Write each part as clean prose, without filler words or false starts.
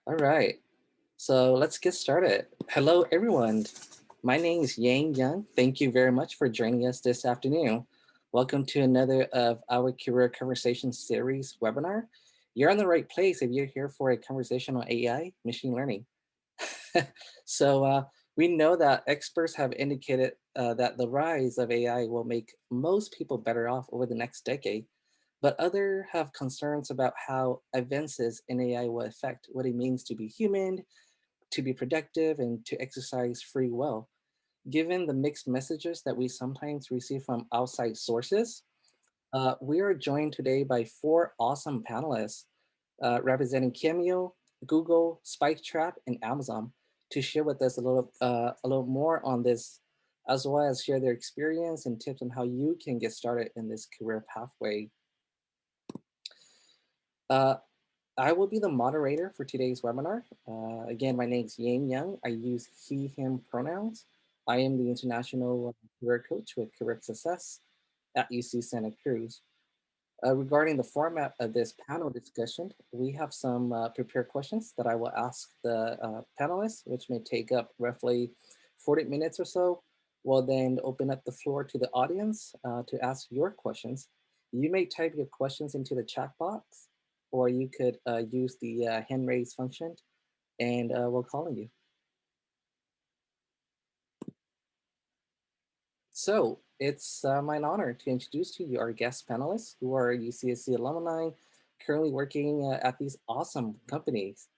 All right, so let's get started. Hello, everyone. My name is Yeng. Thank you very much for joining us this afternoon. Welcome to another of our Career Conversation Series webinar. You're in the right place if you're here for a conversation on AI, machine learning. so we know that experts have indicated that the rise of AI will make most people better off over the next decade. But others have concerns about how advances in AI will affect what it means to be human, to be productive, and to exercise free will. Given the mixed messages that we sometimes receive from outside sources, we are joined today by four awesome panelists representing Camio, Google, Spiketrap, and Amazon to share with us a little more on this, as well as share their experience and tips on how you can get started in this career pathway. I will be the moderator for today's webinar. Again, my name is Yeng. I use he, him pronouns. I am the International Career Coach with Career Success at UC Santa Cruz. Regarding the format of this panel discussion, we have some prepared questions that I will ask the panelists, which may take up roughly 40 minutes or so. We'll then open up the floor to the audience to ask your questions. You may type your questions into the chat box, or you could use the hand raise function, and we'll call on you. So it's my honor to introduce to you our guest panelists who are UCSC alumni currently working at these awesome companies.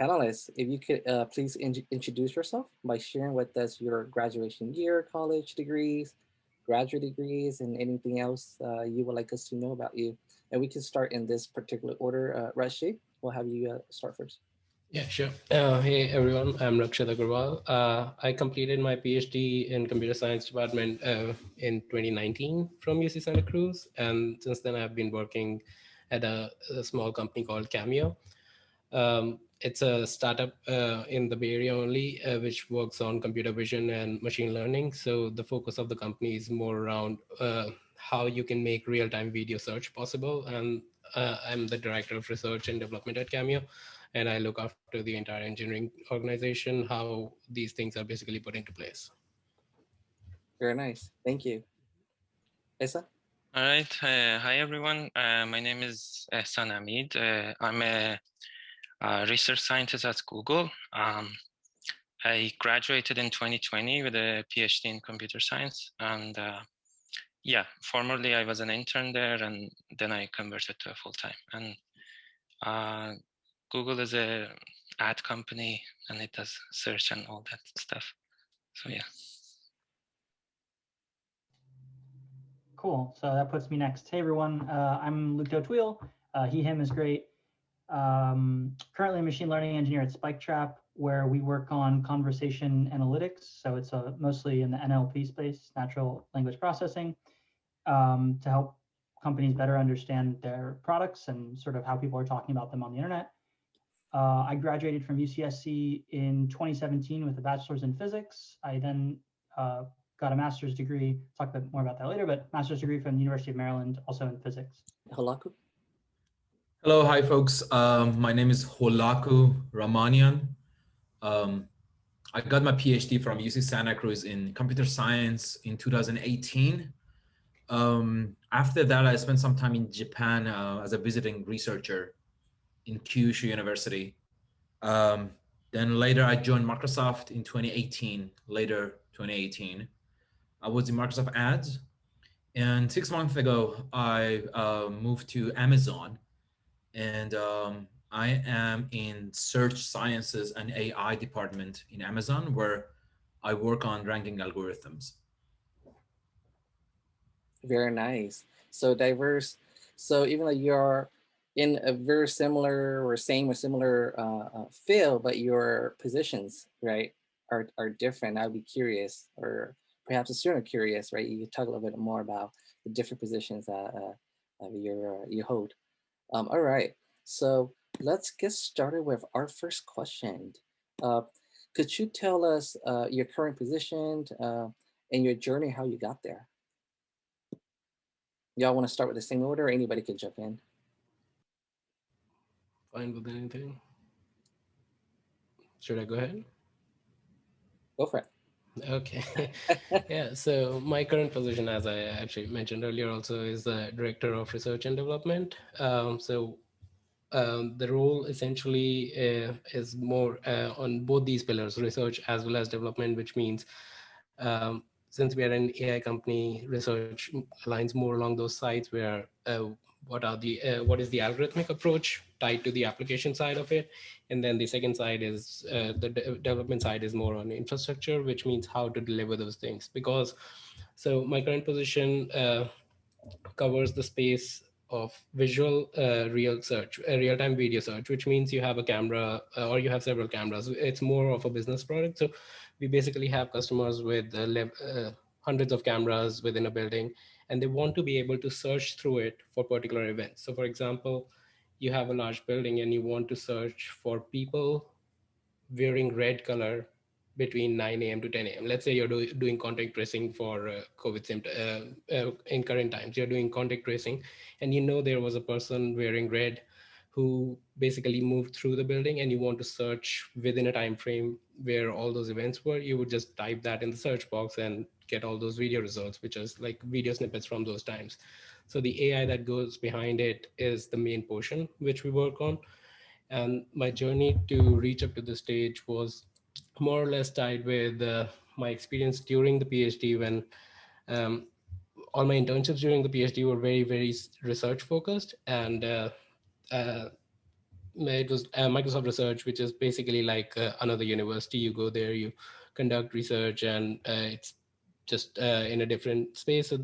Panelists, if you could please introduce yourself by sharing with us your graduation year, college degrees, graduate degrees, and anything else you would like us to know about you. And we can start in this particular order. Rakshit, we'll have you start first. Yeah, sure. Hey, everyone. I'm Rakshit Agrawal. I completed my PhD in computer science department in 2019 from UC Santa Cruz. And since then, I've been working at a small company called Camio. It's a startup in the Bay Area only, which works on computer vision and machine learning. So the focus of the company is more around how you can make real-time video search possible. And I'm the director of research and development at Camio, and I look after the entire engineering organization, how these things are basically put into place. Very nice. Thank you. Ehsan? All right. Hi, everyone. My name is Ehsan Amid. I'm a research scientist at Google. I graduated in 2020 with a PhD in computer science. And yeah, formerly I was an intern there, and then I converted to a full-time. And Google is a ad company, and it does search and all that stuff. So yeah. Cool. So that puts me next. Hey, everyone. I'm Luke Dotwheel. He, him is great. Currently a machine learning engineer at Spiketrap, where we work on conversation analytics. So it's mostly in the NLP space, natural language processing, to help companies better understand their products and sort of how people are talking about them on the internet. I graduated from UCSC in 2017 with a bachelor's in physics. I then got a master's degree, talk more about that later, but master's degree from the University of Maryland, also in physics. Holakou? Hello, hi folks. My name is Holakou Rahmanian. I got my PhD from UC Santa Cruz in computer science in 2018. After that, I spent some time in Japan as a visiting researcher in Kyushu University. Then later I joined Microsoft in 2018, later 2018. I was in Microsoft Ads. And 6 months ago, I moved to Amazon. And I am in search sciences and AI department in Amazon, where I work on ranking algorithms. Very nice. So diverse. So even though you're in a very similar or same or similar field, but your positions, right, are different. I'd be curious, or perhaps a student curious, right? You talk a little bit more about the different positions that you hold. All right. So let's get started with our first question. Could you tell us your current position and your journey, how you got there? Y'all want to start with the same order, or anybody can jump in? Fine with anything. Should I go ahead? Go for it. Okay. Yeah, so my current position, as I actually mentioned earlier also, is the Director of Research and Development. The role essentially is more on both these pillars, research as well as development, which means since we are an AI company, research aligns more along those sides where what is the algorithmic approach tied to the application side of it, and then the second side is development side is more on infrastructure, which means how to deliver those things. Because so my current position covers the space of visual real-time video search, which means you have a camera or you have several cameras. It's more of a business product. So we basically have customers with hundreds of cameras within a building, and they want to be able to search through it for particular events. So for example, you have a large building and you want to search for people wearing red color between 9 a.m. to 10 a.m. Let's say you're doing contact tracing for COVID symptoms in current times. You're doing contact tracing, and you know there was a person wearing red who basically moved through the building, and you want to search within a time frame where all those events were. You would just type that in the search box and get all those video results, which is like video snippets from those times. So the AI that goes behind it is the main portion which we work on. And my journey to reach up to the stage was more or less tied with my experience during the PhD, when all my internships during the PhD were very, very research focused. And it was Microsoft Research, which is basically like another university. You go there, you conduct research, and it's just in a different space. So,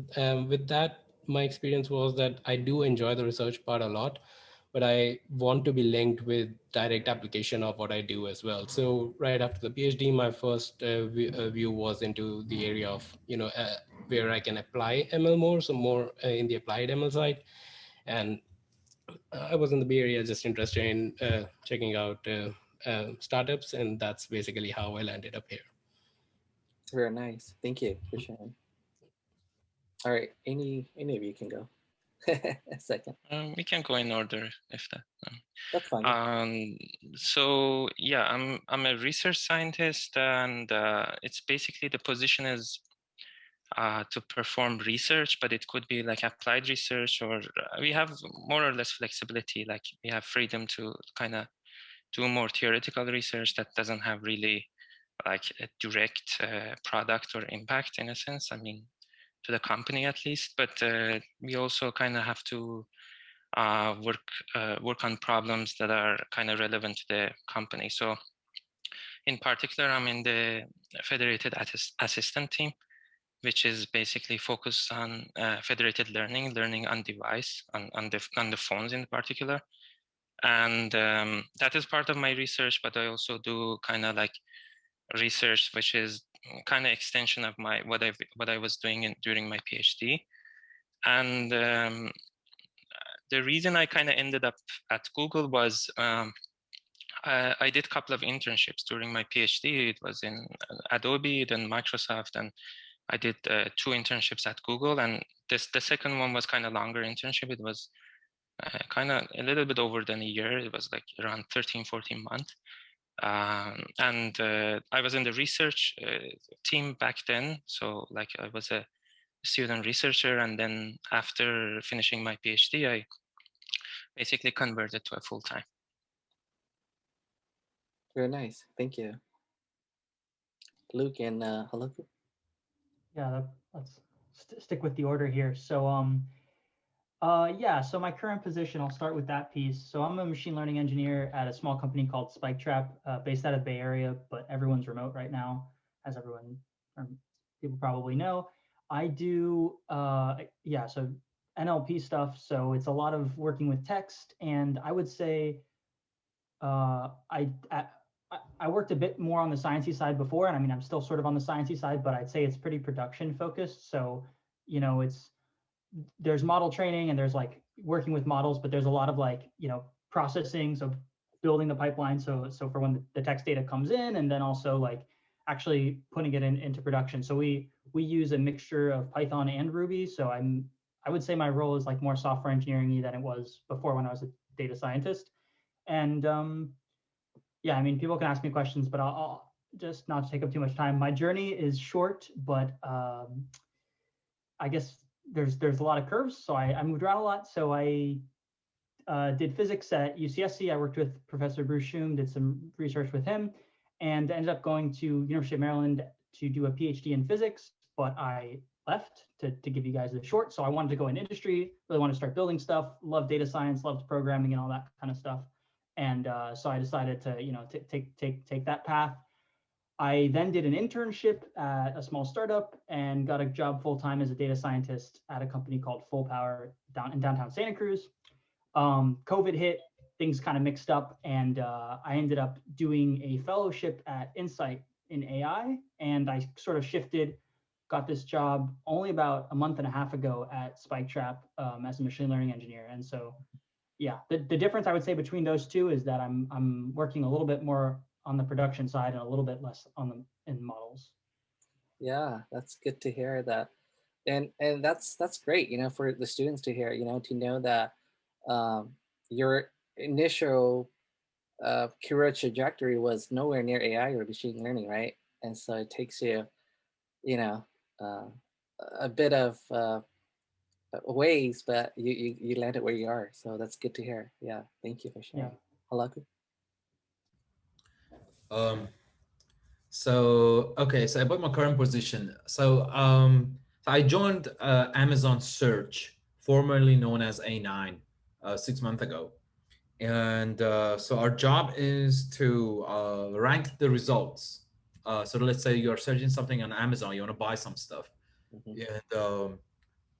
with that, my experience was that I do enjoy the research part a lot, but I want to be linked with direct application of what I do as well. So right after the PhD, my first view was into the area of, where I can apply ML more, so more in the applied ML side. And I was in the Bay Area just interested in checking out startups, and that's basically how I landed up here. Very nice. Thank you for sharing. All right, any of you can go. A second. We can go in order if that. That's fine. So yeah, I'm a research scientist, and it's basically the position is to perform research, but it could be like applied research, or we have more or less flexibility. Like we have freedom to kind of do more theoretical research that doesn't have really like a direct product or impact in a sense. I mean, to the company at least, but we also kind of have to work on problems that are kind of relevant to the company. So in particular, I'm in the federated assistant team, which is basically focused on federated learning on device, on the phones in particular. And that is part of my research, but I also do kind of like research, which is kind of extension of my what I was doing during my PhD. And the reason I kind of ended up at Google was I did a couple of internships during my PhD. It was in Adobe, then Microsoft, and I did 2 internships at Google. And the second one was kind of longer internship. It was kind of a little bit over than a year. It was like around 13, 14 months. And I was in the research team back then. So like I was a student researcher. And then after finishing my PhD, I basically converted to a full-time. Very nice. Thank you. Luke and Holakou. Yeah, let's stick with the order here. So yeah, so my current position, I'll start with that piece. So I'm a machine learning engineer at a small company called Spiketrap, based out of Bay Area, but everyone's remote right now, as everyone, people probably know. I do, yeah, so NLP stuff. So it's a lot of working with text, and I would say I worked a bit more on the sciencey side before, and I mean, I'm still sort of on the sciencey side, but I'd say it's pretty production focused. So, there's model training and there's like working with models, but there's a lot of like, processing. So building the pipeline. So for when the text data comes in, and then also like actually putting it into production. So we use a mixture of Python and Ruby. So I would say my role is like more software engineering than it was before when I was a data scientist. And yeah, I mean, people can ask me questions, but I'll just not to take up too much time. My journey is short, but I guess there's a lot of curves. So I moved around a lot. So I did physics at UCSC. I worked with Professor Bruce Shum, did some research with him, and ended up going to University of Maryland to do a PhD in physics, but I left to give you guys the short. So I wanted to go in industry, really wanted to start building stuff, loved data science, loved programming and all that kind of stuff. And so I decided to, take that path. I then did an internship at a small startup and got a job full-time as a data scientist at a company called Full Power in downtown Santa Cruz. COVID hit, things kind of mixed up, and I ended up doing a fellowship at Insight in AI, and I sort of shifted, got this job only about a month and a half ago at Spiketrap as a machine learning engineer. And so, yeah, the difference I would say between those two is that I'm working a little bit more on the production side and a little bit less on in models. Yeah, that's good to hear that. And that's great, for the students to hear, to know that your initial career trajectory was nowhere near AI or machine learning, right? And so it takes you, uh, a bit of ways, but you landed where you are. So that's good to hear. Yeah, thank you for sharing. Yeah. Holakou? So about my current position. So I joined Amazon Search, formerly known as A9, 6 months ago. And so our job is to rank the results. So let's say you're searching something on Amazon, you want to buy some stuff. And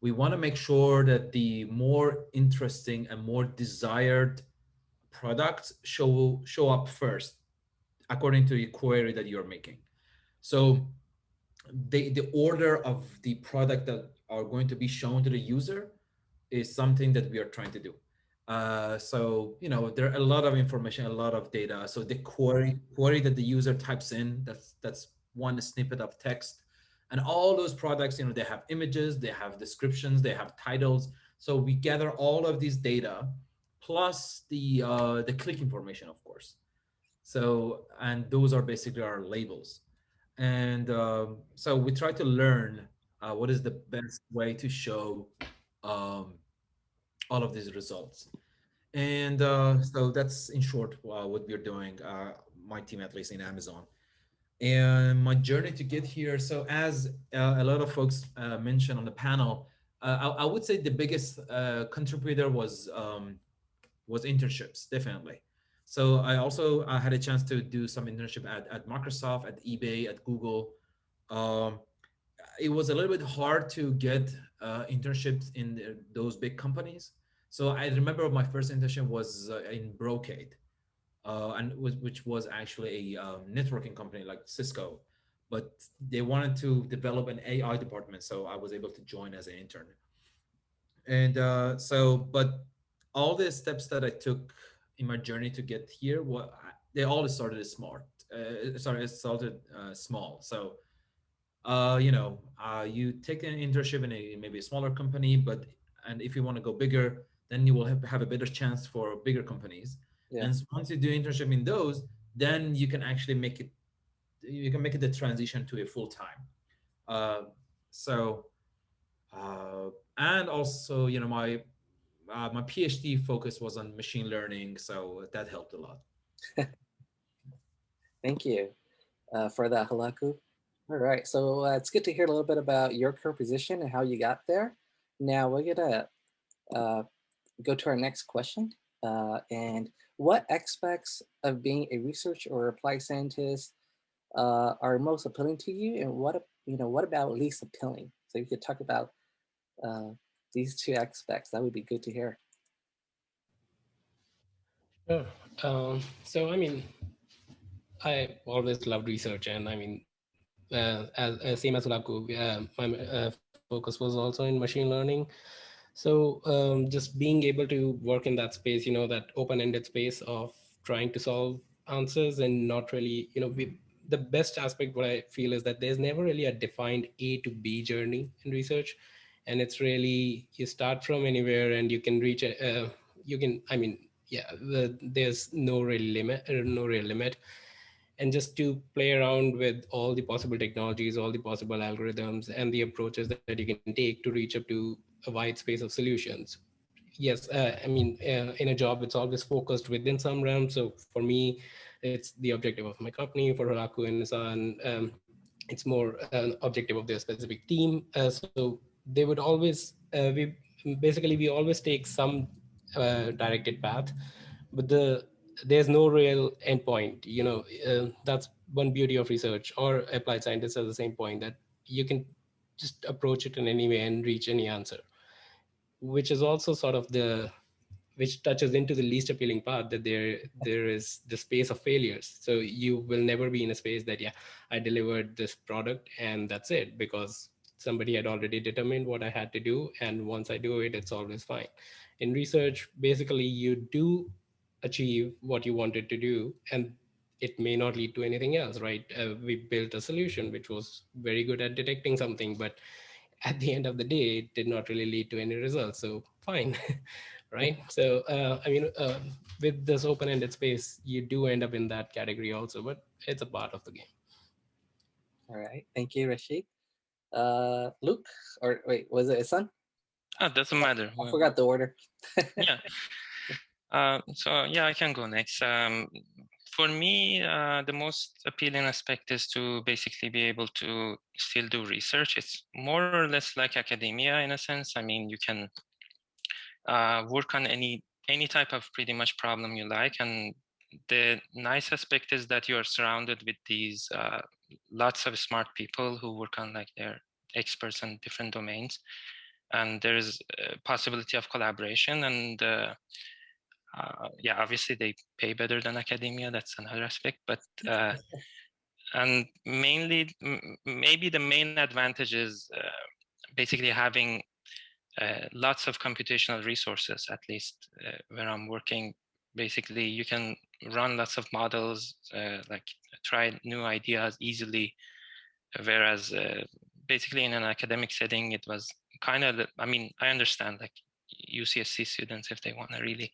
we want to make sure that the more interesting and more desired products show up first, according to the query that you're making. So the order of the product that are going to be shown to the user is something that we are trying to do. So there are a lot of information, a lot of data. So the query that the user types in, that's one snippet of text, and all those products, they have images, they have descriptions, they have titles. So we gather all of these data plus the click information, of course. So, and those are basically our labels. And so we try to learn what is the best way to show all of these results. And so that's in short what we're doing, my team, at least in Amazon. And my journey to get here. So as a lot of folks mentioned on the panel, I would say the biggest contributor was internships, definitely. So I also had a chance to do some internship at Microsoft, at eBay, at Google. Um, it was a little bit hard to get internships in those big companies. So I remember my first internship was in Brocade, and which was actually a networking company like Cisco, but they wanted to develop an AI department, so I was able to join as an intern. And but all the steps that I took in my journey to get here, they all started small. It started small. So you take an internship in maybe a smaller company, and if you want to go bigger, then you will have a better chance for bigger companies. Yeah. And once you do internship in those, then you can actually make it the transition to a full time. And also, my PhD focus was on machine learning, so that helped a lot. Thank you for that, Holakou. All right, so it's good to hear a little bit about your current position and how you got there. Now we're gonna go to our next question. And what aspects of being a research or applied scientist are most appealing to you, and what about least appealing? So you could talk about these two aspects. That would be good to hear. Sure. So I mean, I always loved research, and I mean, as same as Holakou, my focus was also in machine learning. So just being able to work in that space, that open-ended space of trying to solve answers and not really, the best aspect what I feel is that there's never really a defined A to B journey in research, and it's really you start from anywhere and you can reach yeah, there's no real limit. And just to play around with all the possible technologies, all the possible algorithms, and the approaches that you can take to reach up to a wide space of solutions. Yes, I mean, in a job, it's always focused within some realm. So for me, it's the objective of my company. For Holakou and Ehsan, it's more an objective of their specific team. So they would always, we always take some directed path, but there's no real endpoint. That's one beauty of research, or applied scientists are the same point, that you can just approach it in any way and reach any answer, which is also sort of which touches into the least appealing part, that there is the space of failures. So you will never be in a space that, yeah, I delivered this product and that's it, because somebody had already determined what I had to do, and once I do it, it's always fine. In research, basically, you do achieve what you wanted to do, and it may not lead to anything else, right? We built a solution which was very good at detecting something, but at the end of the day, it did not really lead to any results. So fine, right? So I mean, with this open-ended space, you do end up in that category also, but it's a part of the game. All right, thank you, Rashid. Luke, or wait, was it Ehsan? Oh, doesn't matter. I forgot the order. Yeah. So yeah, I can go next. For me, the most appealing aspect is to basically be able to still do research. It's more or less like academia in a sense. I mean, you can work on any type of pretty much problem you like, and the nice aspect is that you are surrounded with these lots of smart people who work on, like, they're experts in different domains, and there's a possibility of collaboration, and yeah, obviously they pay better than academia. That's another aspect, but and mainly, maybe the main advantage is basically having lots of computational resources, at least where I'm working. Basically, you can run lots of models, like try new ideas easily, whereas basically in an academic setting, it was kind of, I mean, I understand, like, UCSC students, if they want to really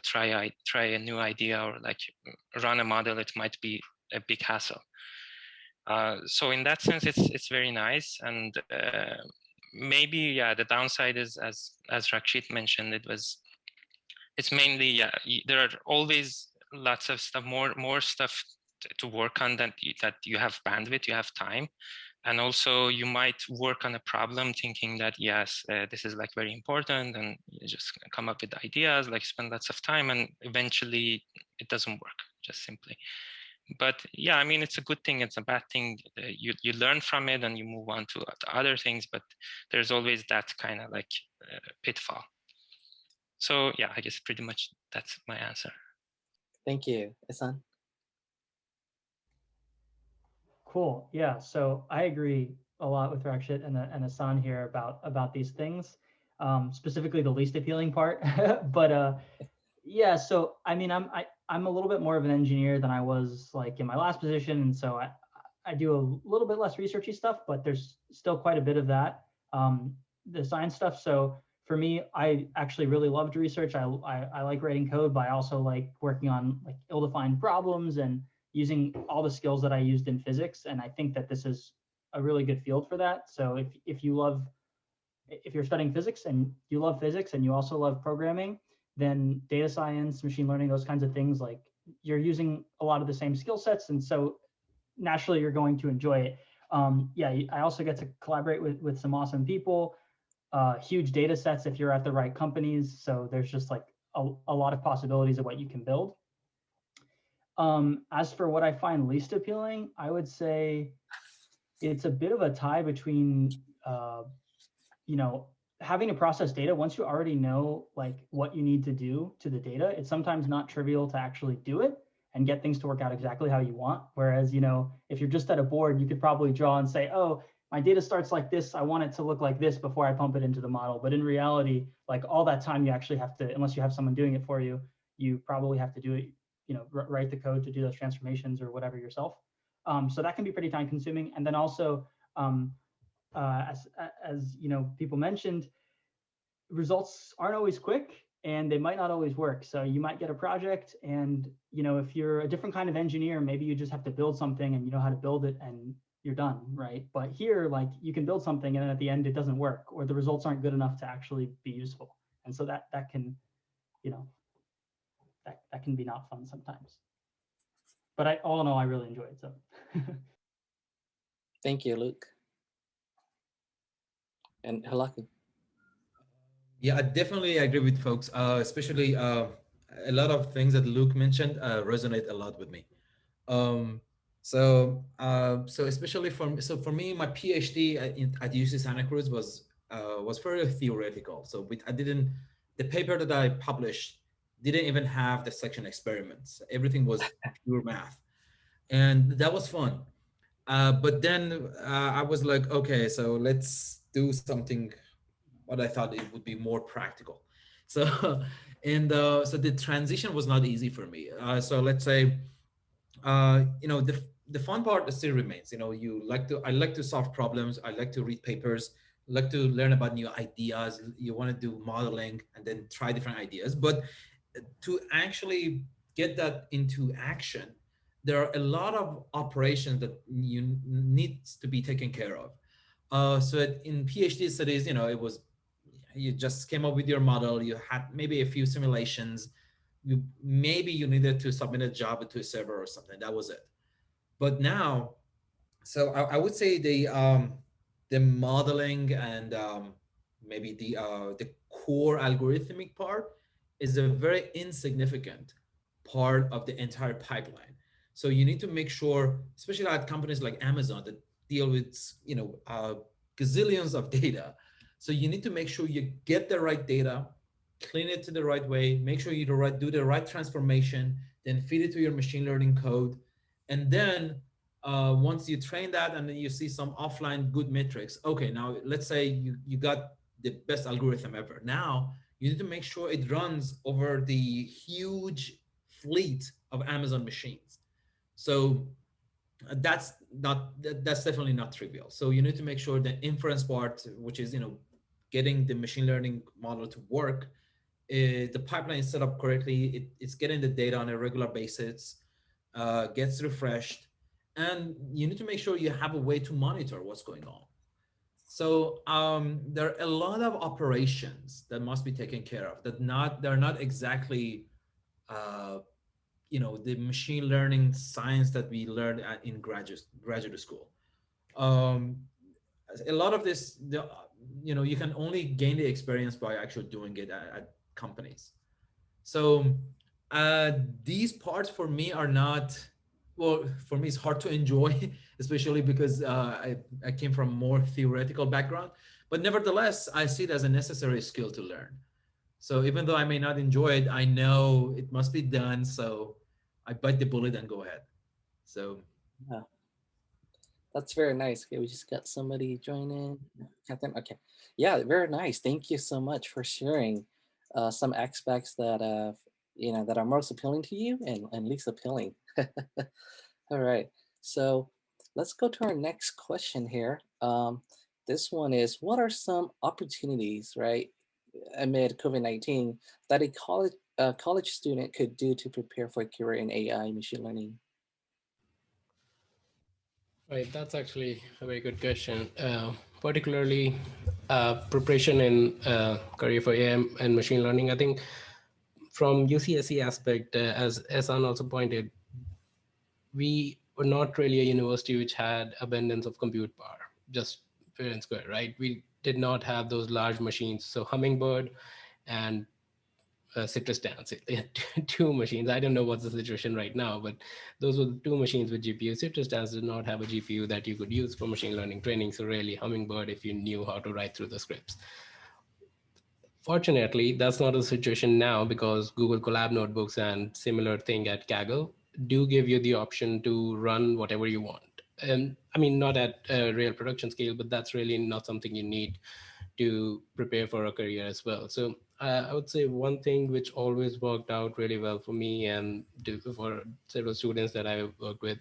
try a new idea or like run a model, it might be a big hassle. So in that sense, it's very nice. And maybe, yeah, the downside is, as Rakshit mentioned, it's mainly, yeah, there are always lots of stuff, more stuff to work on, that you have bandwidth, you have time. And also you might work on a problem thinking that, yes, this is like very important, and you just come up with ideas, like spend lots of time, and eventually it doesn't work, just simply. But yeah, I mean, it's a good thing, it's a bad thing. You learn from it and you move on to other things, but there's always that kind of like pitfall. So yeah, I guess pretty much that's my answer. Thank you, Ehsan. Cool. Yeah. So I agree a lot with Rakshit and Ehsan here about these things, specifically the least appealing part. But yeah. So I mean, I'm a little bit more of an engineer than I was like in my last position, and so I do a little bit less researchy stuff, but there's still quite a bit of that, the science stuff. So for me, I actually really loved research. I like writing code, but I also like working on like ill-defined problems and using all the skills that I used in physics. And I think that this is a really good field for that. So if you're studying physics and you love physics and you also love programming, then data science, machine learning, those kinds of things, like, you're using a lot of the same skill sets. And so naturally you're going to enjoy it. Yeah, I also get to collaborate with some awesome people, huge data sets if you're at the right companies. So there's just like a lot of possibilities of what you can build. As for what I find least appealing, I would say it's a bit of a tie between, having to process data. Once you already know like what you need to do to the data, it's sometimes not trivial to actually do it and get things to work out exactly how you want. Whereas, if you're just at a board, you could probably draw and say, oh, my data starts like this, I want it to look like this before I pump it into the model. But in reality, like, all that time you actually have to, unless you have someone doing it for you, you probably have to do it, write the code to do those transformations or whatever yourself. So that can be pretty time consuming. And then also, as people mentioned, results aren't always quick. and they might not always work. So you might get a project, and if you're a different kind of engineer, maybe you just have to build something and you know how to build it and you're done, right? But here, like, you can build something and then at the end it doesn't work, or the results aren't good enough to actually be useful. And so that can, that can be not fun sometimes. But all in all, I really enjoy it. So Thank you, Luke. And Holakou. Yeah, I definitely agree with folks, especially a lot of things that Luke mentioned resonate a lot with me. So especially for me, my PhD at UC Santa Cruz was very theoretical. So the paper that I published didn't even have the section experiments. Everything was pure math, and that was fun. But then I was like, okay, so let's do something what I thought it would be more practical. So, so the transition was not easy for me. So let's say, the fun part still remains. I like to solve problems. I like to read papers. I like to learn about new ideas. You want to do modeling and then try different ideas. But to actually get that into action, there are a lot of operations that you needs to be taken care of. So in PhD studies, it was you just came up with your model, you had maybe a few simulations, maybe you needed to submit a job to a server or something, that was it. But now, so I would say the modeling and maybe the core algorithmic part is a very insignificant part of the entire pipeline. So you need to make sure, especially at companies like Amazon that deal with gazillions of data. So you need to make sure you get the right data, clean it to the right way, make sure you do the right transformation, then feed it to your machine learning code, and then once you train that and then you see some offline good metrics, okay, now let's say you got the best algorithm ever. Now you need to make sure it runs over the huge fleet of Amazon machines. So that's definitely not trivial. So you need to make sure the inference part, which is getting the machine learning model to work, the pipeline is set up correctly. It's getting the data on a regular basis, gets refreshed, and you need to make sure you have a way to monitor what's going on. So there are a lot of operations that must be taken care of. They're not exactly the machine learning science that we learned in graduate school. A lot of this, you can only gain the experience by actually doing it at companies. So these parts for me are not, well, for me it's hard to enjoy, especially because I came from more theoretical background, but nevertheless, I see it as a necessary skill to learn. So even though I may not enjoy it, I know it must be done. So I bite the bullet and go ahead. So yeah, that's very nice. Okay, we just got somebody join in. Catherine. Okay, yeah, very nice. Thank you so much for sharing some aspects that that are most appealing to you and least appealing. All right, so let's go to our next question here. This one is, what are some opportunities, right, amid COVID-19 that a college student could do to prepare for a career in AI machine learning? Right, that's actually a very good question. Particularly preparation in career for AI and machine learning. I think from UCSC aspect, as Ehsan also pointed, we were not really a university which had abundance of compute power, just fair and square, right? We did not have those large machines. So Hummingbird and Citrus Dance, they had two machines. I don't know what's the situation right now, but those were the two machines with GPU. Citrus Dance did not have a GPU that you could use for machine learning training. So really Hummingbird, if you knew how to write through the scripts. Fortunately, that's not the situation now, because Google Colab notebooks and similar thing at Kaggle do give you the option to run whatever you want. And I mean, not at a real production scale, but that's really not something you need to prepare for a career as well. So I would say one thing which always worked out really well for me and for several students that I worked with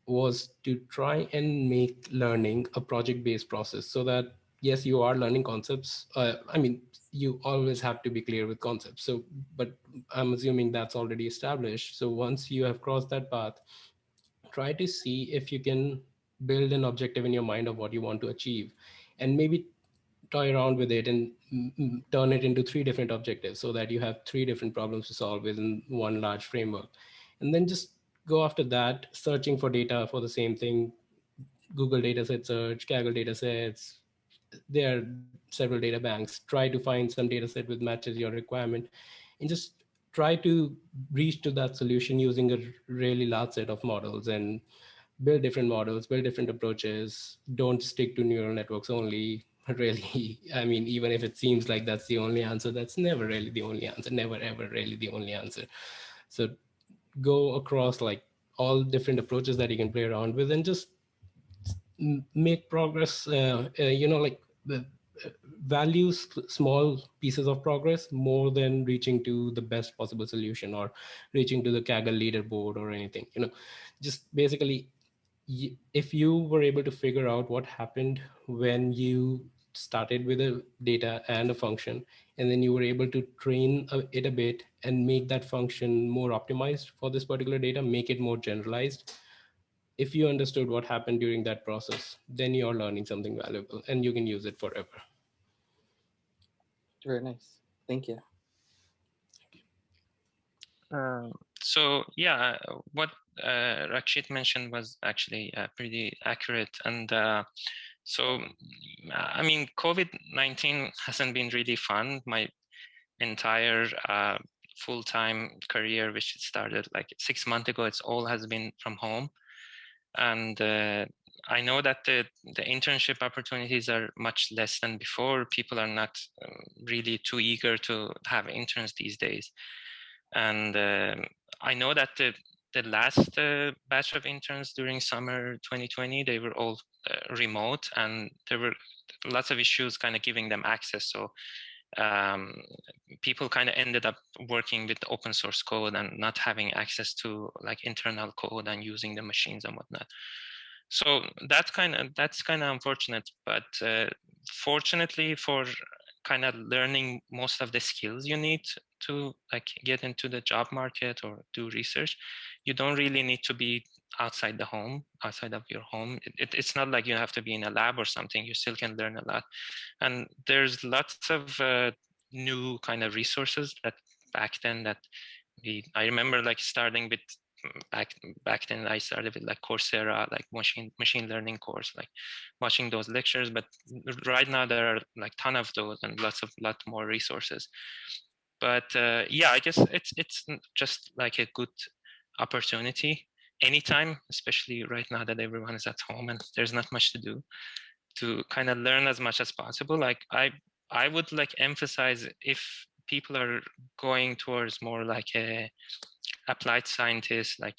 was to try and make learning a project-based process, so that yes, you are learning concepts. I mean, you always have to be clear with concepts. So, but I'm assuming that's already established. So once you have crossed that path, try to see if you can build an objective in your mind of what you want to achieve, and maybe toy around with it and turn it into three different objectives so that you have three different problems to solve within one large framework. And then just go after that, searching for data for the same thing. Google dataset search, Kaggle datasets. There are several data banks. Try to find some data set which matches your requirement, and just try to reach to that solution using a really large set of models, and build different models, build different approaches. Don't stick to neural networks only. Really, I mean, even if it seems like that's the only answer, that's never really the only answer, never ever really the only answer. So go across like all different approaches that you can play around with, and just make progress. Like the values small pieces of progress more than reaching to the best possible solution or reaching to the Kaggle leaderboard or anything. Just basically, if you were able to figure out what happened when you started with a data and a function, and then you were able to train it a bit and make that function more optimized for this particular data, make it more generalized. If you understood what happened during that process, then you're learning something valuable and you can use it forever. Very nice. Thank you. So yeah, what Rakshit mentioned was actually pretty accurate. And so, I mean, COVID-19 hasn't been really fun. My entire full-time career, which started like 6 months ago, it's all has been from home. And I know that the internship opportunities are much less than before. People are not really too eager to have interns these days. And I know that the last batch of interns during summer 2020, they were all remote, and there were lots of issues kind of giving them access. So people kind of ended up working with open source code and not having access to like internal code and using the machines and whatnot. So that's kind of unfortunate, but fortunately for kind of learning most of the skills you need to like get into the job market or do research, you don't really need to be outside of your home. It's not like you have to be in a lab or something. You still can learn a lot. And there's lots of new kind of resources that back then that I remember like starting with back then I started with like Coursera, like machine learning course, like watching those lectures. But right now there are like ton of those and lot more resources. But yeah, I guess it's just like a good opportunity anytime, especially right now that everyone is at home and there's not much to do, to kind of learn as much as possible. Like I would like emphasize, if people are going towards more like a applied scientist, like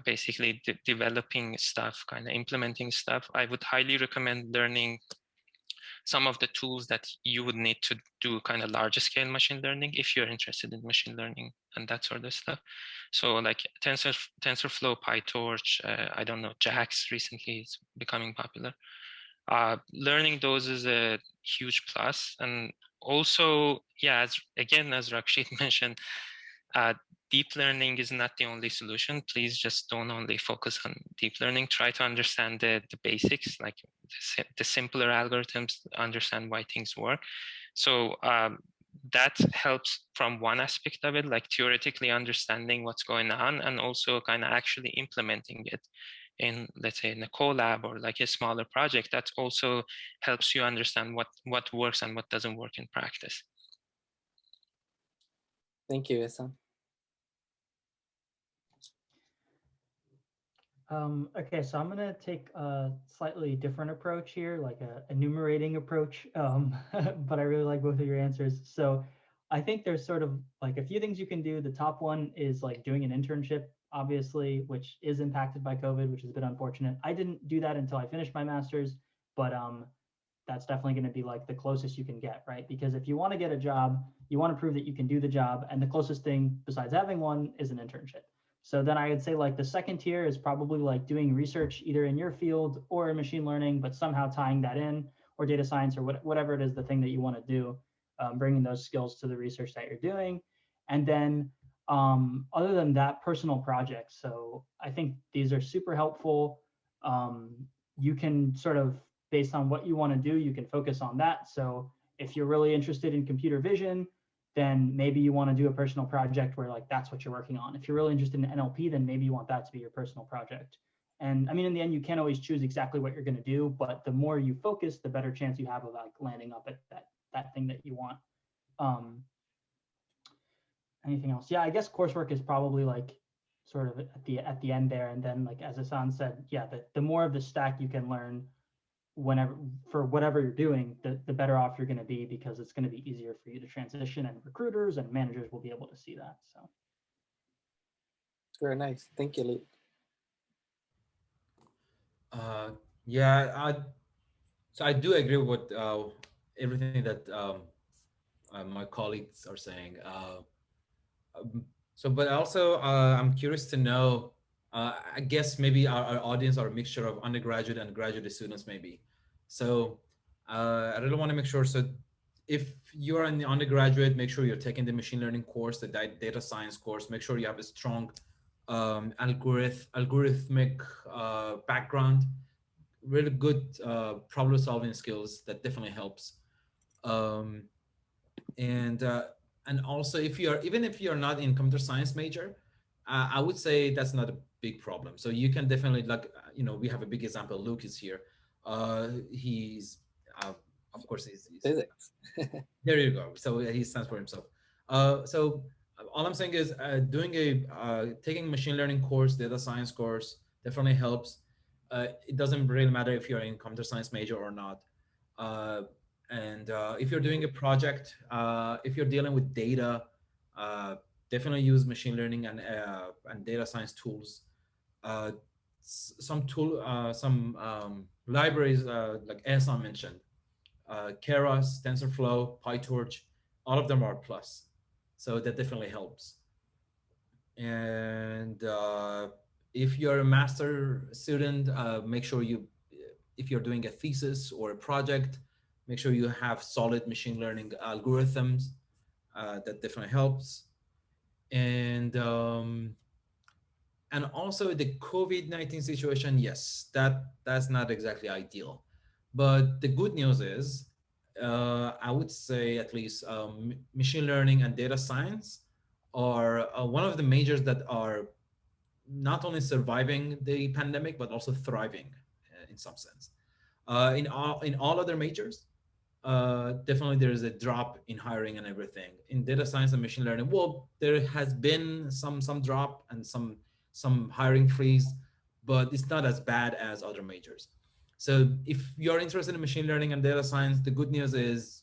basically developing stuff, kind of implementing stuff, I would highly recommend learning some of the tools that you would need to do kind of larger scale machine learning if you're interested in machine learning and that sort of stuff. So like TensorFlow, PyTorch, I don't know, JAX recently is becoming popular. Learning those is a huge plus. And also, yeah, as Rakshit mentioned, deep learning is not the only solution. Please just don't only focus on deep learning. Try to understand the basics, like the simpler algorithms, understand why things work. So that helps from one aspect of it, like theoretically understanding what's going on, and also kind of actually implementing it in, let's say, in a collab or like a smaller project. That also helps you understand what works and what doesn't work in practice. Thank you, Ehsan. Okay, so I'm going to take a slightly different approach here, like a enumerating approach, but I really like both of your answers. So I think there's sort of like a few things you can do. The top one is like doing an internship, obviously, which is impacted by COVID, which is a bit unfortunate. I didn't do that until I finished my master's, but that's definitely going to be like the closest you can get, right? Because if you want to get a job, you want to prove that you can do the job, and the closest thing besides having one is an internship. So then I would say like the second tier is probably like doing research either in your field or in machine learning, but somehow tying that in, or data science or whatever it is, the thing that you want to do, bringing those skills to the research that you're doing. And then other than that, personal projects. So I think these are super helpful. You can sort of, based on what you want to do, you can focus on that. So if you're really interested in computer vision, then maybe you want to do a personal project where like that's what you're working on. If you're really interested in NLP, then maybe you want that to be your personal project. And I mean, in the end, you can't always choose exactly what you're going to do, but the more you focus, the better chance you have of like landing up at that thing that you want. Anything else? Yeah, I guess coursework is probably like sort of at the end there. And then like as Ehsan said, yeah, the more of the stack you can learn whenever for whatever you're doing, the better off you're going to be, because it's going to be easier for you to transition, and recruiters and managers will be able to see that. So very nice. Thank you, Luke. Yeah, so I do agree with everything that my colleagues are saying. But also I'm curious to know, I guess maybe our audience are a mixture of undergraduate and graduate students maybe. So I really want to make sure, so if you're in the undergraduate, make sure you're taking the machine learning course, the data science course, make sure you have a strong algorithmic background, really good problem solving skills. That definitely helps. And also, even if you're not in computer science major, I would say that's not a big problem. So you can definitely, like, we have a big example. Luke is here. He's of course he's Physics. there you go. So he stands for himself. So all I'm saying is taking machine learning course, data science course definitely helps. It doesn't really matter if you're in computer science major or not. And if you're doing a project, if you're dealing with data, definitely use machine learning and data science tools. Some libraries like Ehsan mentioned, Keras, TensorFlow, PyTorch, all of them are plus. So that definitely helps. And if you're a master student, make sure if you're doing a thesis or a project, make sure you have solid machine learning algorithms. That definitely helps. And also the COVID-19 situation, yes, that's not exactly ideal. But the good news is, I would say at least machine learning and data science are one of the majors that are not only surviving the pandemic, but also thriving in some sense. In all other majors, definitely there is a drop in hiring and everything. In data science and machine learning, well, there has been some drop and some hiring freeze, but it's not as bad as other majors. So if you're interested in machine learning and data science, the good news is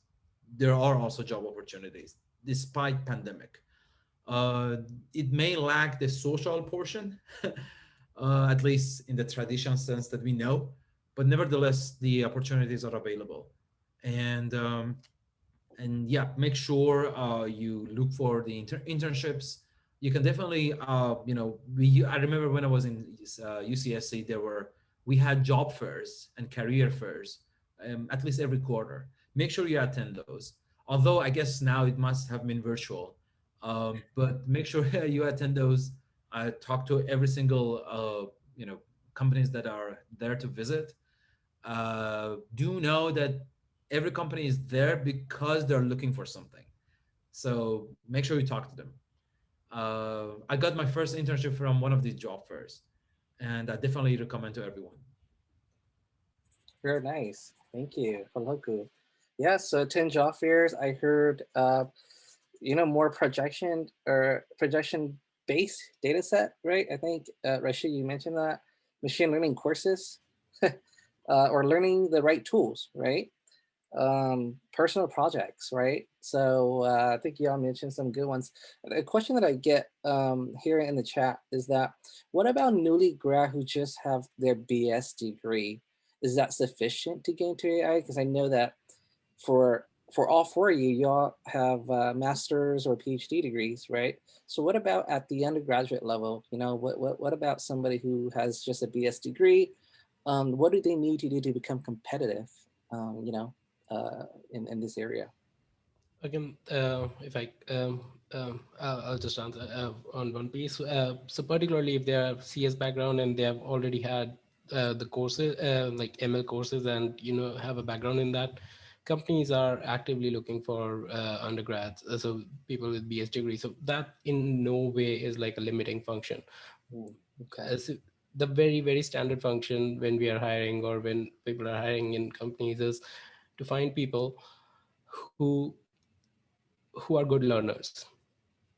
there are also job opportunities despite pandemic. It may lack the social portion, at least in the traditional sense that we know, but nevertheless, the opportunities are available. And yeah, make sure you look for the internships. You can definitely, I remember when I was in UCSC, we had job fairs and career fairs, at least every quarter. Make sure you attend those. Although I guess now it must have been virtual, but make sure you attend those. Talk to every single, companies that are there to visit. Do know that every company is there because they're looking for something. So make sure you talk to them. I got my first internship from one of these job fairs, and I definitely recommend to everyone. Very nice. Thank you, Holakou. Yeah, so 10 job fairs. I heard, more projection-based data set, right? I think, Rashid, you mentioned that. Machine learning courses, or learning the right tools, right? Personal projects, right? So I think y'all mentioned some good ones. A question that I get here in the chat is that, what about newly grad who just have their BS degree? Is that sufficient to get into AI? Because I know that for all four of you, y'all have master's or PhD degrees, right? So what about at the undergraduate level? What about somebody who has just a BS degree? What do they need to do to become competitive you know, in this area? Again, if I I'll just answer on one piece. So particularly if they have CS background and they have already had the courses like ML courses, and have a background in that, companies are actively looking for undergrads, so people with BS degree. So that in no way is like a limiting function. Okay. So the very standard function when we are hiring, or when people are hiring in companies, is to find people who are good learners.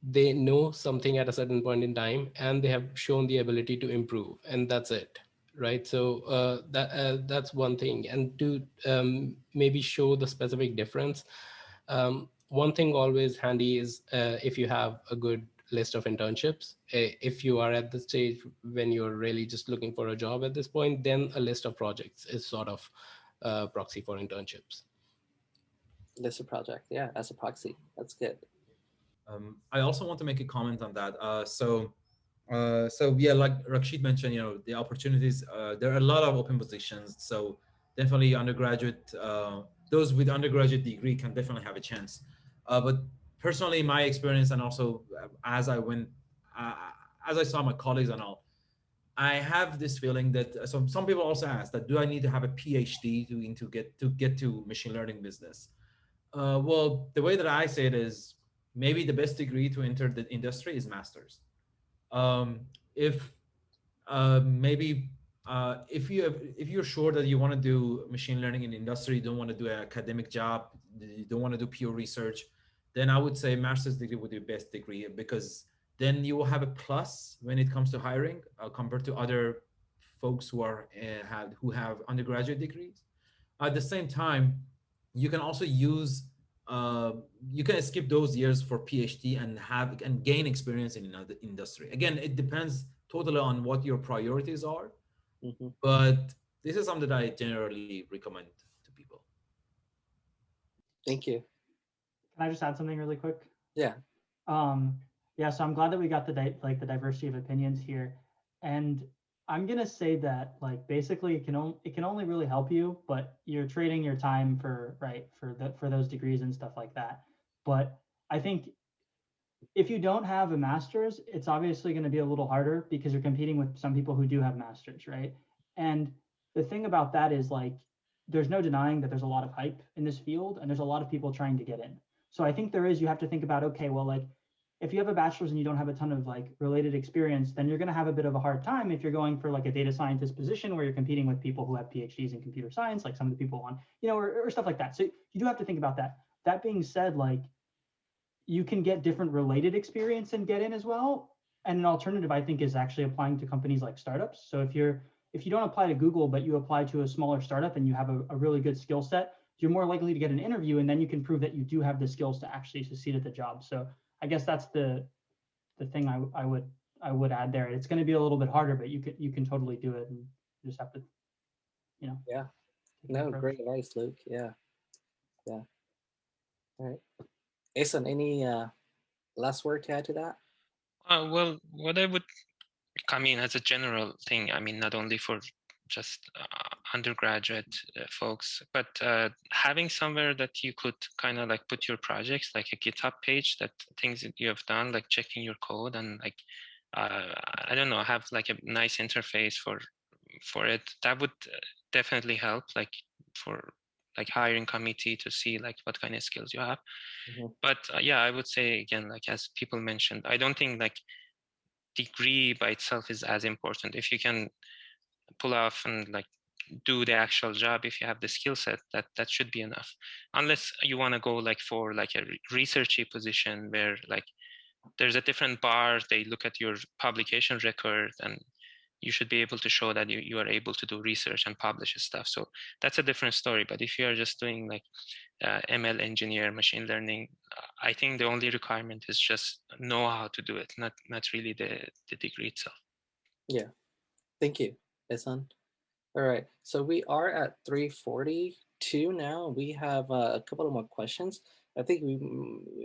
They know something at a certain point in time, and they have shown the ability to improve, and that's it, right? So that's one thing. And to maybe show the specific difference, one thing always handy is if you have a good list of internships. If you are at the stage when you're really just looking for a job at this point, then a list of projects is sort of proxy for internships. List of project, yeah, as a proxy. That's good. I also want to make a comment on that. So yeah, like Rakshit mentioned, the opportunities. There are a lot of open positions. So definitely undergraduate, those with undergraduate degree can definitely have a chance. But personally, my experience, and also as I went, uh, as I saw my colleagues and all, I have this feeling that some people also ask that, do I need to have a PhD to get to machine learning business? Well, the way that I say it is, maybe the best degree to enter the industry is master's. If maybe if you're sure that you want to do machine learning in industry, you don't want to do an academic job, you don't want to do pure research, then I would say master's degree would be the best degree, because then you will have a plus when it comes to hiring compared to other folks who have undergraduate degrees. At the same time, you can also use uh, you can skip those years for PhD and gain experience in another industry. Again, it depends totally on what your priorities are, Hmm. but this is something that I generally recommend to people. Thank you. Can I just add something really quick? Yeah. Um, yeah, so I'm glad that we got the diversity of opinions here, and I'm gonna say that like basically it can only really help you, but you're trading your time for for those degrees and stuff like that. But I think if you don't have a master's, it's obviously going to be a little harder because you're competing with some people who do have masters, right? And the thing about that is like there's no denying that there's a lot of hype in this field and there's a lot of people trying to get in. So I think you have to think about, okay, well, like if you have a bachelor's and you don't have a ton of like related experience, then you're going to have a bit of a hard time if you're going for like a data scientist position where you're competing with people who have PhDs in computer science, like some of the people on, or stuff like that. So you do have to think about that. That being said, like you can get different related experience and get in as well. And an alternative, I think, is actually applying to companies like startups. So if you don't apply to Google, but you apply to a smaller startup and you have a really good skill set, you're more likely to get an interview, and then you can prove that you do have the skills to actually succeed at the job. So I guess that's the thing I would add there. It's going to be a little bit harder, but you can totally do it, and you just have to, Yeah. take an No, approach. great advice, Luke. Yeah. Yeah. All right. Ehsan, any last word to add to that? Well, what I mean, as a general thing, I mean, not only for just undergraduate folks, but having somewhere that you could kind of like put your projects, like a GitHub page, that things that you have done, like checking your code, and like I don't know, have like a nice interface for it. That would definitely help, like for like hiring committee to see like what kind of skills you have. Mm-hmm. But yeah, I would say again, like as people mentioned, I don't think like degree by itself is as important. If you can pull off and like do the actual job, if you have the skill set, that should be enough. Unless you want to go like for like a researchy position where like there's a different bar, they look at your publication record, and you should be able to show that you are able to do research and publish stuff. So that's a different story. But if you are just doing like ML engineer, machine learning, I think the only requirement is just know how to do it, not really the degree itself. Yeah. Thank you, Ehsan. All right. So we are at 3:42 now. We have a couple of more questions. I think we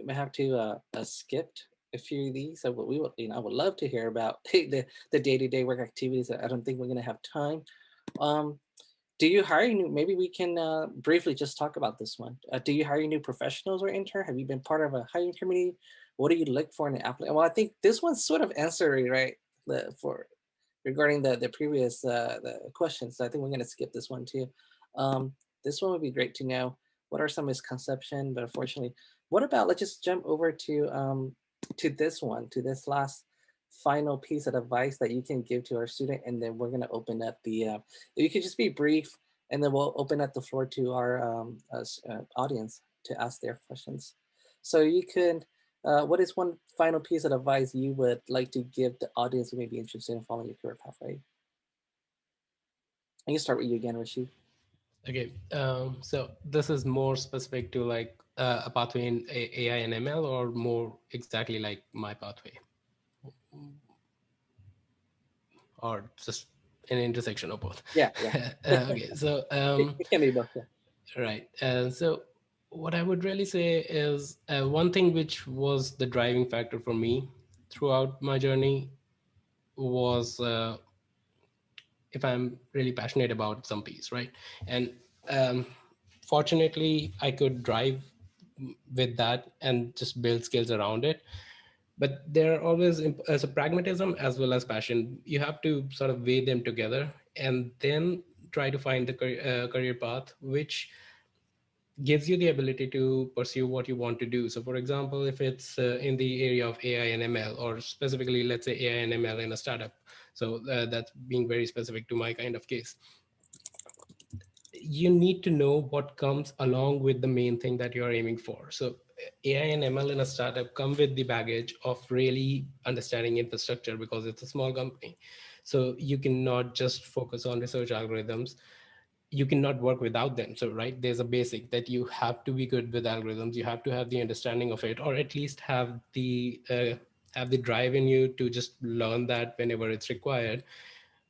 may have to skip a few of these. So we would, I would love to hear about the day-to-day work activities. I don't think we're going to have time. Um, do you hire new, maybe we can briefly just talk about this one. Do you hire new professionals or intern? Have you been part of a hiring committee? What do you look for in an applicant? Well, I think this one's sort of answering, right? For regarding the previous the questions. So I think we're gonna skip this one too. This one would be great to know. What are some misconceptions? But unfortunately, what about, let's just jump over to this one, to this last final piece of advice that you can give to our student, and then we're gonna open up the, you could just be brief, and then we'll open up the floor to our audience to ask their questions. So you could, what is one final piece of advice you would like to give the audience who may be interested in following your career pathway? I can start with you again, Rashid. Okay, so this is more specific to like a pathway in AI and ML, or more exactly like my pathway, or just an intersection of both? Yeah. Okay, so it can be both. Yeah. right. So what I would really say is one thing which was the driving factor for me throughout my journey was if I'm really passionate about some piece, right? And fortunately, I could drive with that and just build skills around it. But there are always as a pragmatism as well as passion. You have to sort of weigh them together and then try to find the career path which gives you the ability to pursue what you want to do. So for example, if it's in the area of AI and ML, or specifically, let's say AI and ML in a startup. So that's being very specific to my kind of case. You need to know what comes along with the main thing that you're aiming for. So AI and ML in a startup come with the baggage of really understanding infrastructure, because it's a small company. So you cannot just focus on research algorithms. You cannot work without them. So right, there's a basic that you have to be good with algorithms. You have to have the understanding of it, or at least have the drive in you to just learn that whenever it's required.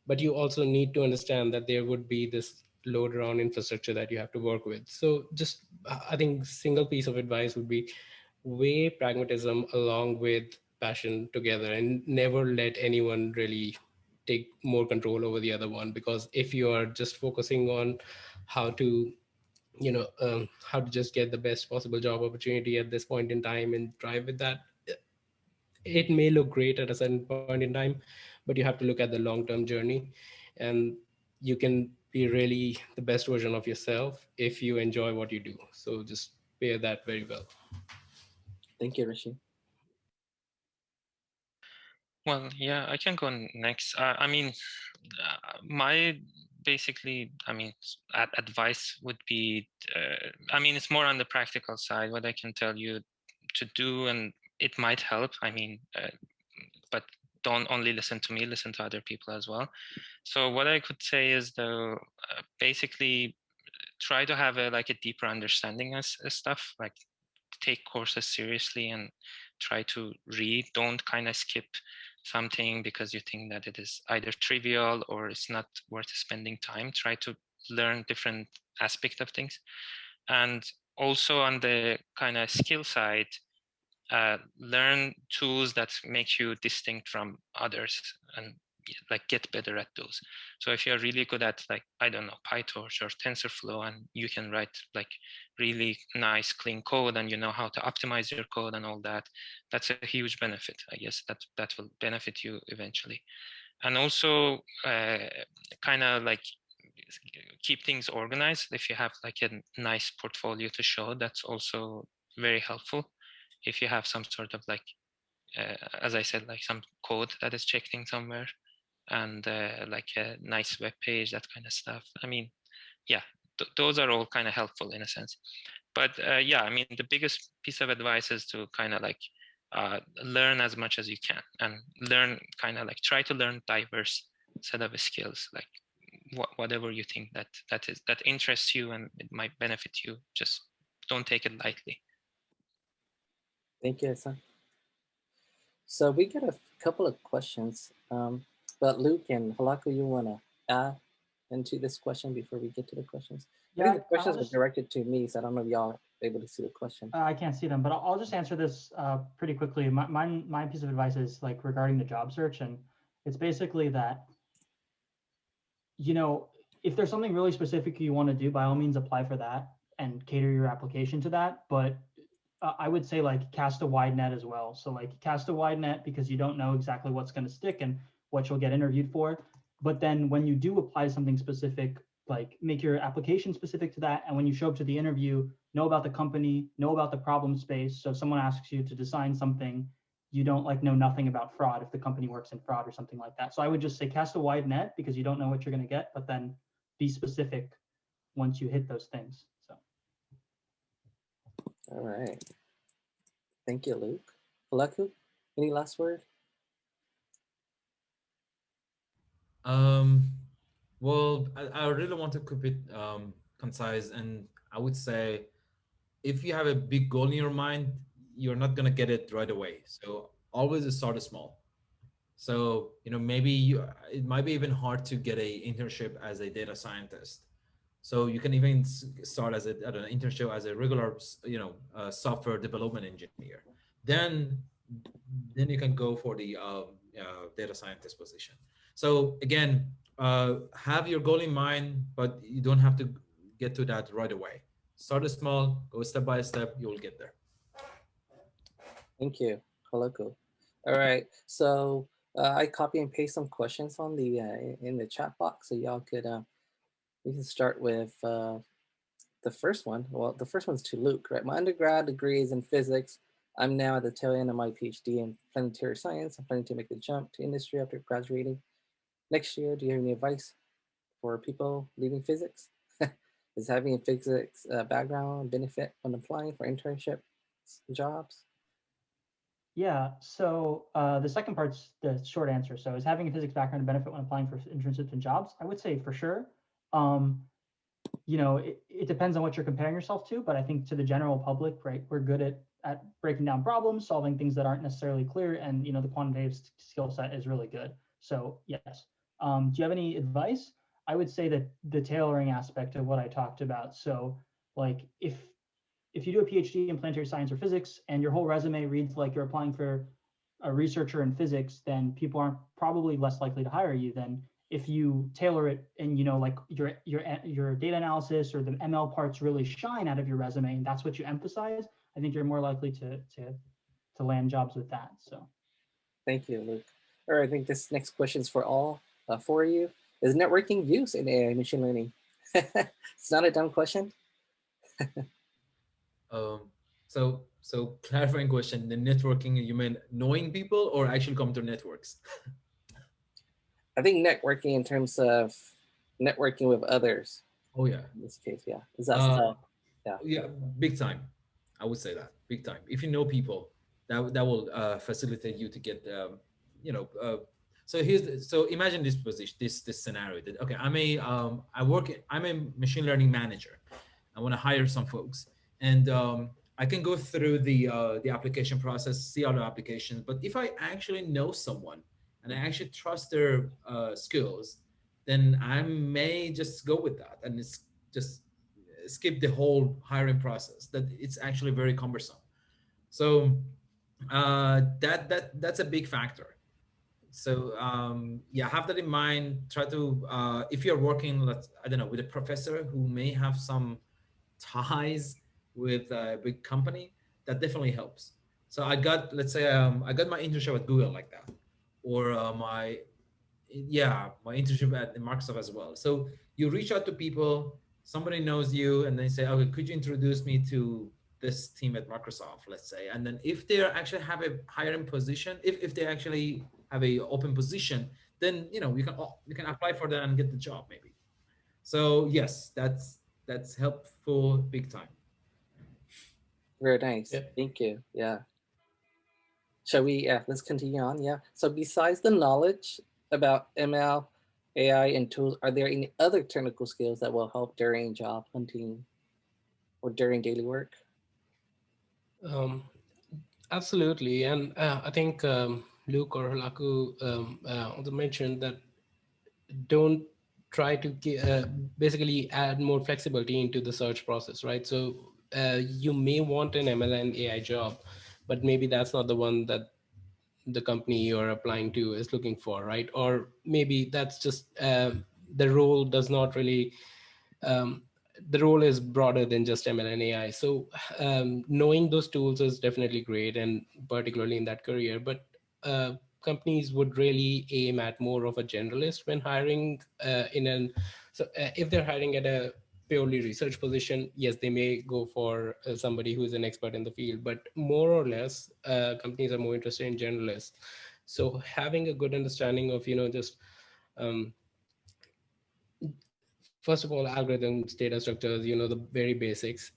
But you also need to understand that there would be this load around infrastructure that you have to work with. So just, I think single piece of advice would be weigh pragmatism along with passion together, and never let anyone really take more control over the other one. Because if you are just focusing on how to how to just get the best possible job opportunity at this point in time and drive with that, it may look great at a certain point in time, but you have to look at the long-term journey. And you can be really the best version of yourself if you enjoy what you do. So just pair that very well. Thank you, Rashid. Well, yeah, I can go next. I mean, my basically, I mean, advice would be, I mean, it's more on the practical side, what I can tell you to do, and it might help. I mean, but don't only listen to me, listen to other people as well. So what I could say is, though, basically try to have a deeper understanding of stuff, like take courses seriously and try to read. Don't kind of skip something because you think that it is either trivial or it's not worth spending time. Try to learn different aspects of things. And also on the kind of skill side, learn tools that make you distinct from others and like get better at those. So if you're really good at, like, I don't know, PyTorch or TensorFlow, and you can write like really nice clean code, and you know how to optimize your code and all that, that's a huge benefit. I guess that will benefit you eventually. And also kind of like keep things organized. If you have like a nice portfolio to show, that's also very helpful. If you have some sort of like, as I said, like some code that is checked in somewhere, and like a nice web page, that kind of stuff. I mean, yeah, those are all kind of helpful in a sense. But yeah, I mean, the biggest piece of advice is to kind of like learn as much as you can, and learn kind of like try to learn diverse set of skills, like whatever you think that interests you and it might benefit you. Just don't take it lightly. Thank you, Ehsan. So we get a couple of questions, but Luke and Holakou, you want to add into this question before we get to the questions? Yeah, I think the questions are directed to me, so I don't know if y'all are able to see the question. I can't see them, but I'll just answer this pretty quickly. My piece of advice is like regarding the job search, and it's basically that, you know, if there's something really specific you want to do, by all means apply for that and cater your application to that. But I would say like cast a wide net as well. So like cast a wide net because you don't know exactly what's going to stick and what you'll get interviewed for. But then when you do apply something specific, like make your application specific to that. And when you show up to the interview, know about the company, know about the problem space. So if someone asks you to design something, you don't like know nothing about fraud if the company works in fraud or something like that. So I would just say cast a wide net because you don't know what you're going to get, but then be specific once you hit those things. So. All right. Thank you, Luke. Holakou, any last word? Well, I really want to keep it concise, and I would say if you have a big goal in your mind, you're not gonna get it right away. So always start small. So maybe it might be even hard to get a internship as a data scientist. So you can even start as an internship as a regular software development engineer. Then you can go for the data scientist position. So again, have your goal in mind, but you don't have to get to that right away. Start small, go step by step, you will get there. Thank you, Holakou. All right, so I copy and paste some questions on the in the chat box, so y'all could we can start with the first one. Well, the first one's to Luke, right? My undergrad degree is in physics. I'm now at the tail end of my PhD in planetary science. I'm planning to make the jump to industry after graduating next year. Do you have any advice for people leaving physics? Is having a physics background benefit when applying for internship jobs? Yeah, so the second part's the short answer. So is having a physics background a benefit when applying for internships and jobs? I would say for sure. It depends on what you're comparing yourself to, but I think to the general public, right, we're good at breaking down problems, solving things that aren't necessarily clear, and the quantitative skill set is really good. So yes. Do you have any advice? I would say that the tailoring aspect of what I talked about. So like if you do a PhD in planetary science or physics and your whole resume reads like you're applying for a researcher in physics, then people aren't probably less likely to hire you than if you tailor it and like your data analysis or the ML parts really shine out of your resume and that's what you emphasize. I think you're more likely to land jobs with that. So, thank you, Luke. All right, I think this next question is for all four of you. Is networking used in AI machine learning? It's not a dumb question. So clarifying question, the networking, you mean knowing people or actually computer networks? I think networking in terms of networking with others. Oh yeah. In this case, yeah. Is that stuff? Yeah. Yeah, big time. I would say that big time. If you know people, that will facilitate you to get so imagine this position, this scenario that okay, I'm a machine learning manager. I want to hire some folks, and I can go through the application process, see all the applications. But if I actually know someone and I actually trust their skills, then I may just go with that, and it's just skip the whole hiring process. That it's actually very cumbersome. So that's a big factor. So yeah, have that in mind. Try to if you're working, I don't know, with a professor who may have some ties with a big company, that definitely helps. So I got, let's say, I got my internship at Google like that, or my internship at Microsoft as well. So you reach out to people, somebody knows you, and they say, okay, could you introduce me to this team at Microsoft, let's say. And then if they actually have a hiring position, if they actually have a open position, then you can apply for that and get the job maybe. So yes, that's helpful big time. Very nice. Yeah. Thank you. Yeah. Shall we, let's continue on. Yeah. So besides the knowledge about ML, AI, and tools, are there any other technical skills that will help during job hunting or during daily work? Absolutely. And I think Luke or Holakou also mentioned that don't try to basically add more flexibility into the search process, right? So you may want an ML and AI job, but maybe that's not the one that the company you're applying to is looking for, right? Or maybe that's just the role does not really, the role is broader than just ML and AI. So knowing those tools is definitely great, and particularly in that career. But companies would really aim at more of a generalist when hiring if they're hiring at a purely research position, yes, they may go for somebody who is an expert in the field, but more or less, companies are more interested in generalists. So having a good understanding of, just um, first of all, algorithms, data structures, the very basics,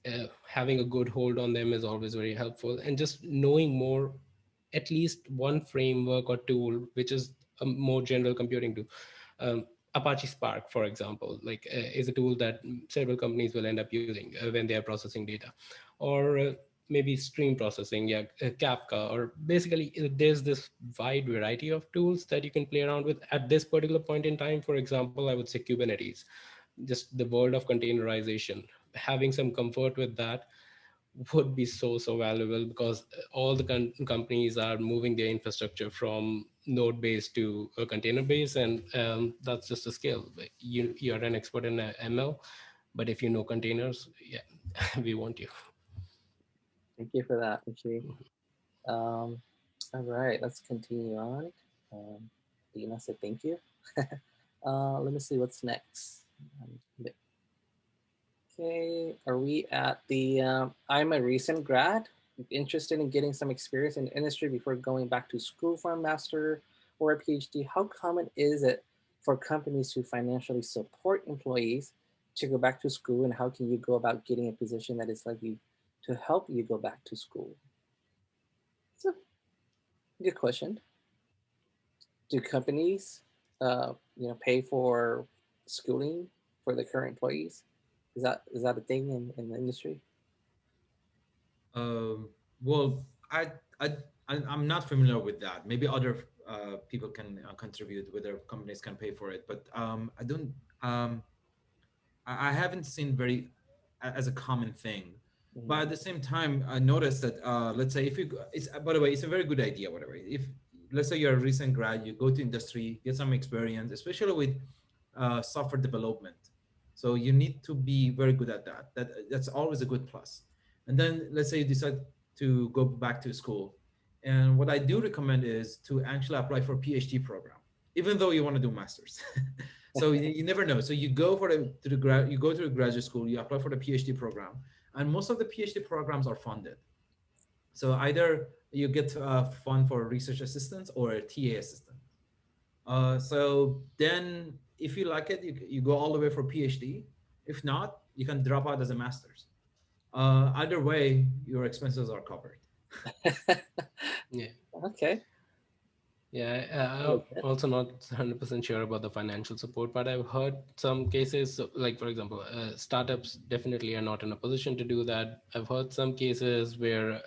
having a good hold on them is always very helpful. And just knowing more, at least one framework or tool, which is a more general computing tool. Apache Spark, for example, is a tool that several companies will end up using when they are processing data, or maybe stream processing, Kafka, or basically there's this wide variety of tools that you can play around with at this particular point in time. For example, I would say Kubernetes, just the world of containerization, having some comfort with that would be so valuable, because all the companies are moving their infrastructure from node based to a container base, and that's just a skill. You're an expert in ML, but if you know containers, yeah, we want you. Thank you for that, Michi. All right, let's continue on. Dina said thank you. Let me see what's next. Okay, are we at the, I'm a recent grad, interested in getting some experience in the industry before going back to school for a master or a PhD. How common is it for companies to financially support employees to go back to school, and how can you go about getting a position that is likely to help you go back to school? So, good question. Do companies, pay for schooling for the current employees? Is that a thing in the industry? Well, I'm not familiar with that. Maybe other people can contribute, whether companies can pay for it. But I don't. I haven't seen very as a common thing. Mm-hmm. But at the same time, I noticed that let's say if you, it's by the way, it's a very good idea. Whatever, if let's say you're a recent grad, you go to industry, get some experience, especially with software development. So you need to be very good at that. That's always a good plus. And then let's say you decide to go back to school, and what I do recommend is to actually apply for a PhD program, even though you want to do masters. So you never know. So you go you go to the graduate school, you apply for the PhD program, and most of the PhD programs are funded. So either you get fund for research assistants or a TA assistant. So then if you like it, you go all the way for PhD. If not, you can drop out as a master's. Either way, your expenses are covered. Yeah. Okay. Yeah, I'm also not 100% sure about the financial support, but I've heard some cases, so like for example, startups definitely are not in a position to do that. I've heard some cases where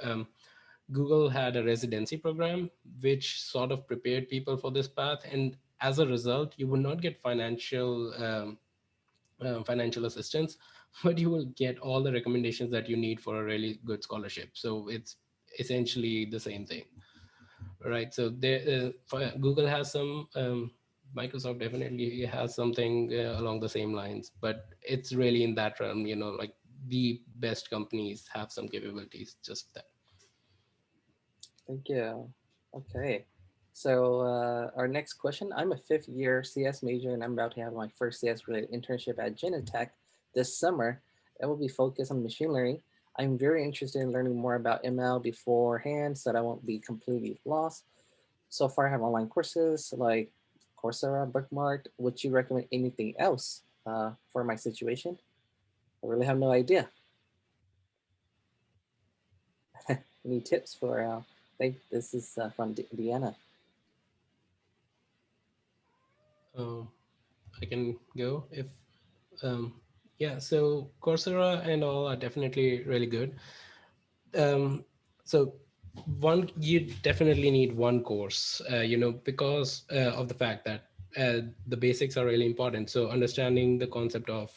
Google had a residency program, which sort of prepared people for this path. And as a result, you will not get financial assistance, but you will get all the recommendations that you need for a really good scholarship. So it's essentially the same thing. Right. So Google has some, Microsoft definitely has something along the same lines, but it's really in that realm, like the best companies have some capabilities, just that. Thank you. Okay. So our next question, I'm a 5th year CS major, and I'm about to have my first CS related internship at Genentech this summer. It will be focused on machine learning. I'm very interested in learning more about ML beforehand so that I won't be completely lost. So far, I have online courses like Coursera bookmarked. Would you recommend anything else for my situation? I really have no idea. Any tips for, I think this is from Deanna. I can go if, yeah, so Coursera and all are definitely really good. So you definitely need one course, because of the fact that the basics are really important. So understanding the concept of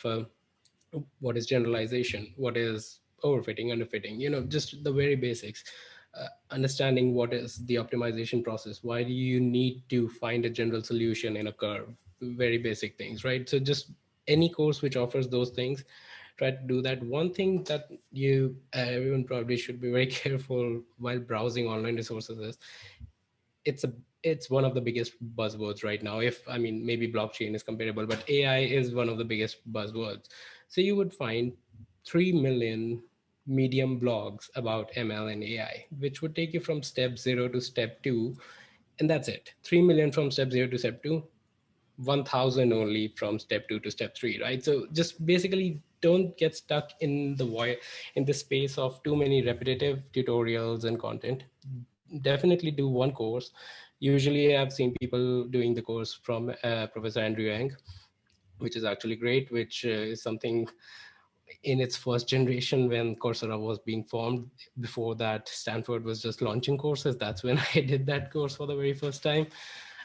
what is generalization, what is overfitting, underfitting, just the very basics. Understanding what is the optimization process. Why do you need to find a general solution in a curve? very basic things, right? So just any course which offers those things, try to do that. One thing that everyone probably should be very careful while browsing online resources is it's one of the biggest buzzwords right now. If I mean, maybe blockchain is comparable, but AI is one of the biggest buzzwords. So you would find 3 million medium blogs about ML and AI, which would take you from step 0 to step 2, and that's it. 3 million from step 0 to step 2, 1,000 only from step 2 to step 3, right? So just basically don't get stuck in the void, in the space of too many repetitive tutorials and content. Definitely do one course. Usually I've seen people doing the course from Professor Andrew Yeng, which is actually great, which is something in its first generation when Coursera was being formed. Before that, Stanford was just launching courses. That's when I did that course for the very first time.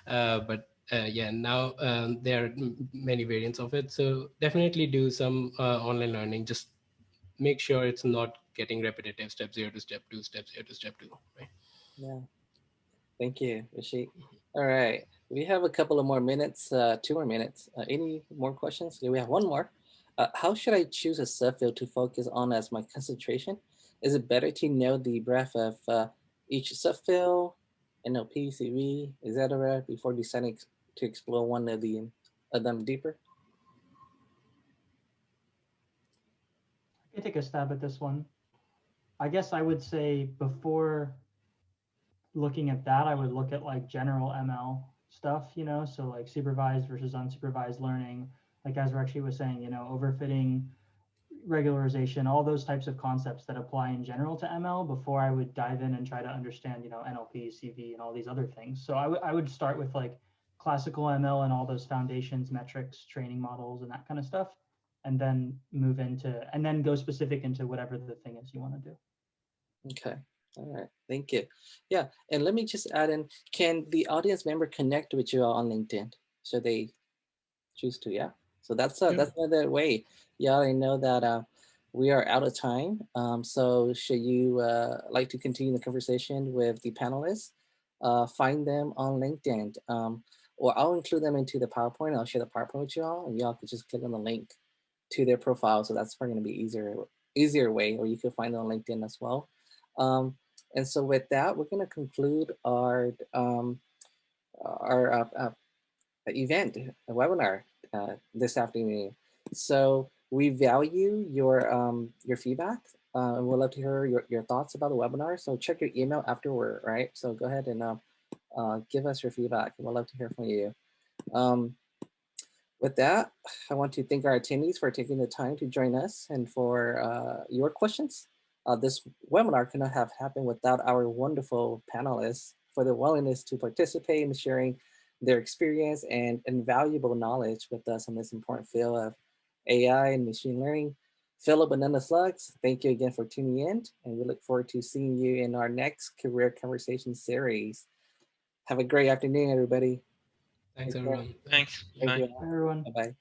Yeah, now there are many variants of it. So definitely do some online learning. Just make sure it's not getting repetitive. Step 0 to step 2, step 0 to step 2, right? Yeah. Thank you, Rashid. All right. We have a couple of more minutes, 2 more minutes. Any more questions? Yeah, we have one more. How should I choose a subfield to focus on as my concentration? Is it better to know the breadth of each subfield, NLP, CV, etc., before deciding to explore one of them deeper? I can take a stab at this one. I guess I would say before looking at that, I would look at like general ML stuff, so like supervised versus unsupervised learning, like as Rakshit was saying, overfitting, regularization, all those types of concepts that apply in general to ML before I would dive in and try to understand, NLP, CV, and all these other things. So I would start with like classical ML and all those foundations, metrics, training models, and that kind of stuff, and then and then go specific into whatever the thing is you want to do. Okay. All right. Thank you. Yeah. And let me just add in, can the audience member connect with you on LinkedIn? Should they choose to? Yeah. So that's another way. Yeah, I know that we are out of time. So should you like to continue the conversation with the panelists, find them on LinkedIn, or I'll include them into the PowerPoint. I'll share the PowerPoint with you all, and y'all can just click on the link to their profile. So that's probably going to be easier way, or you can find them on LinkedIn as well. And so with that, we're going to conclude our event, a webinar this afternoon. So we value your feedback, and we'd love to hear your thoughts about the webinar. So check your email afterward, right? So go ahead and give us your feedback, and we'd love to hear from you. With that, I want to thank our attendees for taking the time to join us and for your questions. This webinar could not have happened without our wonderful panelists for their willingness to participate in sharing their experience and invaluable knowledge with us in this important field of AI and machine learning. Philip and Nanda Slugs, thank you again for tuning in, and we look forward to seeing you in our next Career Conversation series. Have a great afternoon, everybody. Thanks, everyone. Thanks. Thank Bye. you. Bye, everyone. Bye-bye.